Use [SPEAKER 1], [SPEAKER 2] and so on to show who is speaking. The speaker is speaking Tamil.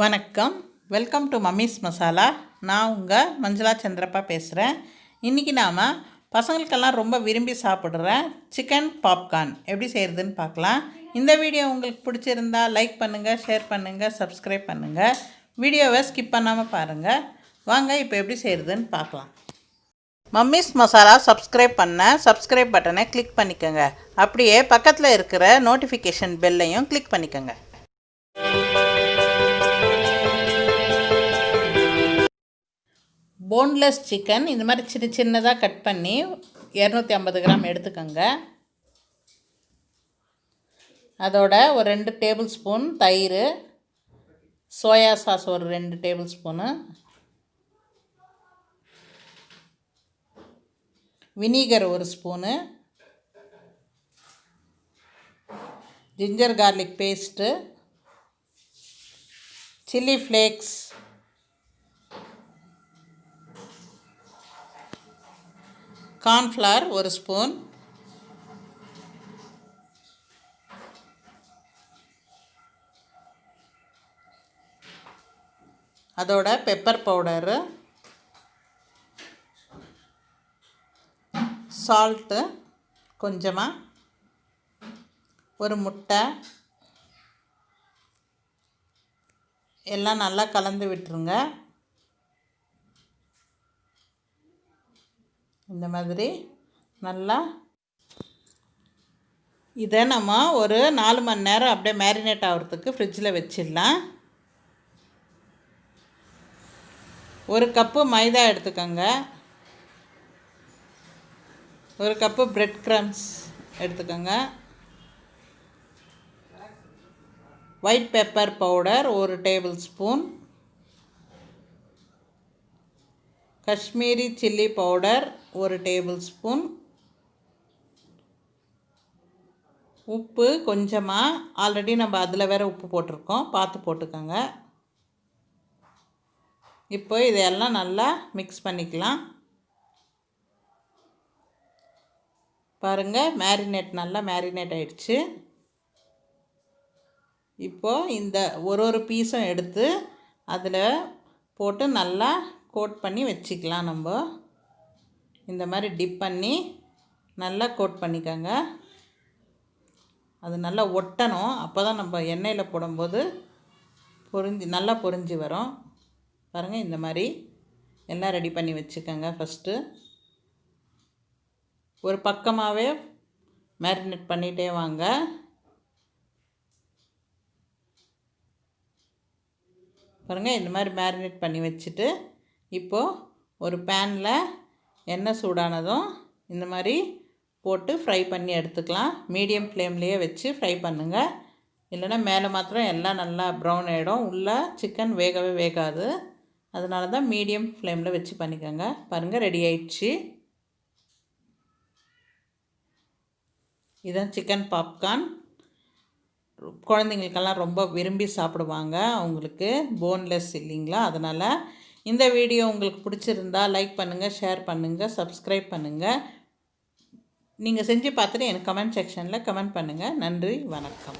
[SPEAKER 1] வணக்கம், வெல்கம் டு மம்மிஸ் மசாலா. நான் உங்கள் மஞ்சளா சந்திரப்பா பேசுகிறேன். இன்றைக்கி நாம் பசங்களுக்கெல்லாம் ரொம்ப விரும்பி சாப்பிட்ற சிக்கன் பாப்கார்ன் எப்படி செய்கிறதுன்னு பார்க்கலாம். இந்த வீடியோ உங்களுக்கு பிடிச்சிருந்தா லைக் பண்ணுங்கள், ஷேர் பண்ணுங்கள், சப்ஸ்கிரைப் பண்ணுங்கள். வீடியோவை ஸ்கிப் பண்ணாமல் பாருங்கள். வாங்க இப்போ எப்படி செய்கிறதுன்னு பார்க்கலாம். மம்மிஸ் மசாலா சப்ஸ்கிரைப் பட்டனை கிளிக் பண்ணிக்கோங்க. அப்படியே பக்கத்தில் இருக்கிற நோட்டிஃபிகேஷன் பெல்லையும் கிளிக் பண்ணிக்கோங்க. போன்லெஸ் சிக்கன் இந்த மாதிரி சின்னதாக கட் பண்ணி 250 கிராம் எடுத்துக்கோங்க. அதோட ஒரு 2 டேபிள் ஸ்பூன் தயிர், சோயா சாஸ் ஒரு 2 டேபிள் ஸ்பூனு, வினிகர் ஒரு spoon, ginger garlic paste, chilli flakes, cornflour ஒரு ஸ்பூன், அதோட பெப்பர் பவுடரு, சால்ட்டு கொஞ்சமாக, ஒரு முட்டை, எல்லாம் நல்லா கலந்து விட்டுருங்க. இந்த மாதிரி நல்லா இதை நம்ம ஒரு 4 மணி நேரம் அப்படியே மேரினேட் ஆகிறதுக்கு ஃப்ரிட்ஜில் வச்சிடலாம். ஒரு கப்பு மைதா எடுத்துக்கோங்க, ஒரு கப்பு பிரெட் க்ரம்ஸ் எடுத்துக்கோங்க, ஒயிட் பெப்பர் பவுடர் ஒரு table spoon, Kashmiri chilli powder ஒரு டேபிள் ஸ்பூன், உப்பு கொஞ்சமாக, ஆல்ரெடி நம்ம அதில் வேறு உப்பு போட்டிருக்கோம், பார்த்து போட்டுக்கோங்க. இப்போ இதையெல்லாம் நல்லா மிக்ஸ் பண்ணிக்கலாம். பாருங்கள், நல்லா மேரினேட் ஆகிடுச்சு. இப்போது இந்த ஒரு பீஸும் எடுத்து அதில் போட்டு நல்லா கோட் பண்ணி வச்சுக்கலாம். நம்ம இந்த மாதிரி டிப் பண்ணி நல்லா கோட் பண்ணிக்கோங்க. அது நல்லா ஒட்டணும், அப்போ தான் நம்ம எண்ணெயில் போடும்போது நல்லா பொரிஞ்சு வரும். பாருங்கள், இந்த மாதிரி எல்லாம் ரெடி பண்ணி வச்சுக்கோங்க. ஃபஸ்ட்டு ஒரு பக்கமாகவே மேரினேட் பண்ணிகிட்டே வாங்க. பாருங்கள், இந்த மாதிரி மேரினேட் பண்ணி வச்சுட்டு இப்போது ஒரு பேனில் எண்ணெய் சூடானதும் இந்த மாதிரி போட்டு ஃப்ரை பண்ணி எடுத்துக்கலாம். மீடியம் ஃப்ளேம்லேயே வச்சு ஃப்ரை பண்ணுங்கள், இல்லைன்னா மேலே மாத்திரம் எல்லாம் நல்லா ப்ரௌன் ஆகிடும், உள்ளே சிக்கன் வேகவே வேகாது. அதனால தான் மீடியம் ஃப்ளேமில் வச்சு பண்ணிக்கோங்க. பாருங்கள், ரெடி ஆயிடுச்சு. இதுதான் சிக்கன் பாப்கார்ன். குழந்தைங்களுக்கெல்லாம் ரொம்ப விரும்பி சாப்பிடுவாங்க. அவங்களுக்கு போன்லெஸ் இல்லைங்களா, அதனால் இந்த வீடியோ உங்களுக்கு பிடிச்சிருந்தா லைக் பண்ணுங்கள், ஷேர் பண்ணுங்கள், சப்ஸ்கிரைப் பண்ணுங்கள். நீங்கள் செஞ்சு பார்த்துட்டு எனக்கு கமெண்ட் செக்ஷனில் கமெண்ட் பண்ணுங்கள். நன்றி, வணக்கம்.